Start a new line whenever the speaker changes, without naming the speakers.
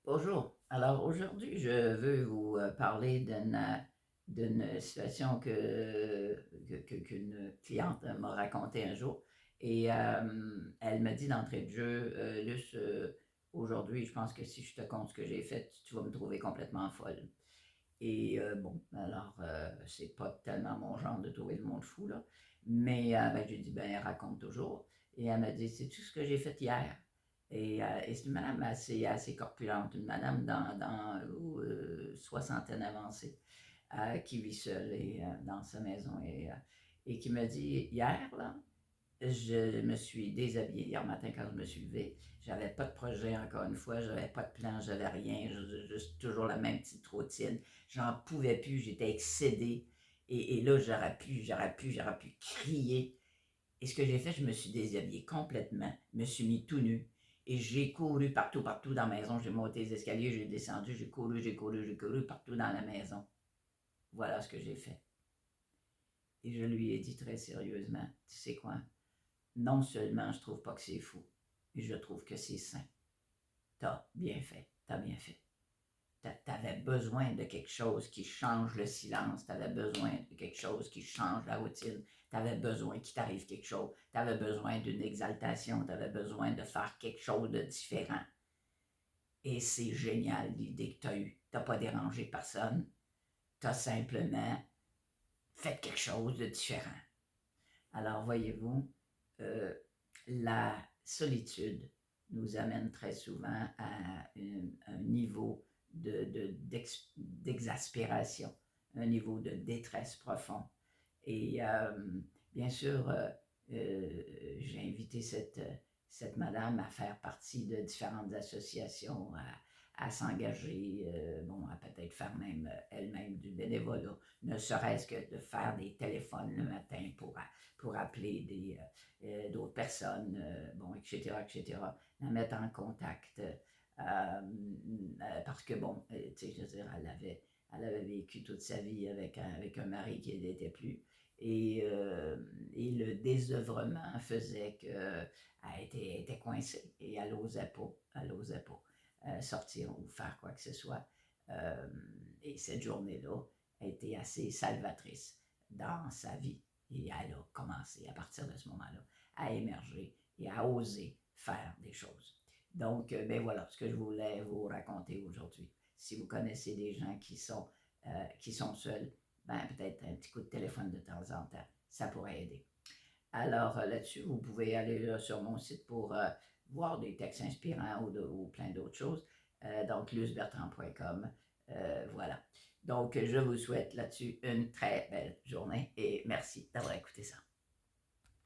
Bonjour. Alors aujourd'hui, je veux vous parler d'une situation qu'une cliente m'a racontée un jour. Et elle m'a dit d'entrée de jeu, Luce, aujourd'hui, je pense que si je te compte ce que j'ai fait, tu vas me trouver complètement folle. Et bon, alors, c'est pas tellement mon genre de trouver le monde fou, là. Mais ben, j'ai dit, ben, raconte toujours. Et elle m'a dit, c'est tout ce que j'ai fait hier. Et c'est une madame assez corpulente, une madame dans soixantaine avancée, qui vit seule dans sa maison et qui me dit, hier, là, je me suis déshabillée hier matin quand je me suis levée. J'avais pas de projet encore une fois, j'avais pas de plan, j'avais rien, juste toujours la même petite routine. J'en pouvais plus, j'étais excédée. Et là, j'aurais pu crier. Et ce que j'ai fait, je me suis déshabillée complètement, je me suis mis tout nu. Et j'ai couru partout, partout dans la maison. J'ai monté les escaliers, j'ai descendu, j'ai couru partout dans la maison. Voilà ce que j'ai fait. Et je lui ai dit très sérieusement, tu sais quoi? Non seulement je trouve pas que c'est fou, mais je trouve que c'est sain. T'as bien fait, t'as bien fait. T'avais besoin de quelque chose qui change le silence, t'avais besoin de quelque chose qui change la routine, t'avais besoin qu'il t'arrive quelque chose, t'avais besoin d'une exaltation, t'avais besoin de faire quelque chose de différent. Et c'est génial l'idée que t'as eue. T'as pas dérangé personne, t'as simplement fait quelque chose de différent. Alors voyez-vous, euh, la solitude nous amène très souvent à un niveau d'exaspération, un niveau de détresse profond. Et bien sûr, j'ai invité cette madame à faire partie de différentes associations, à s'engager, bon, à peut-être faire même elle-même du bénévolat, ne serait-ce que de faire des téléphones le matin pour appeler d'autres personnes, bon, etc., etc., la mettre en contact. Parce que, bon, tu sais, je veux dire, elle avait vécu toute sa vie avec un mari qui n'était plus. Et le désœuvrement faisait qu'elle était coincée et elle osait pas sortir ou faire quoi que ce soit. Euh, et cette journée-là a été assez salvatrice dans sa vie. Et elle a commencé à partir de ce moment-là à émerger et à oser faire des choses. Donc, ben voilà ce que je voulais vous raconter aujourd'hui. Si vous connaissez des gens qui sont seuls, ben peut-être un petit coup de téléphone de temps en temps, ça pourrait aider. Alors là-dessus, vous pouvez aller là, sur mon site pour voir des textes inspirants ou plein d'autres choses. Donc, lucebertrand.com. Voilà. Donc, je vous souhaite là-dessus une très belle journée et merci d'avoir écouté ça.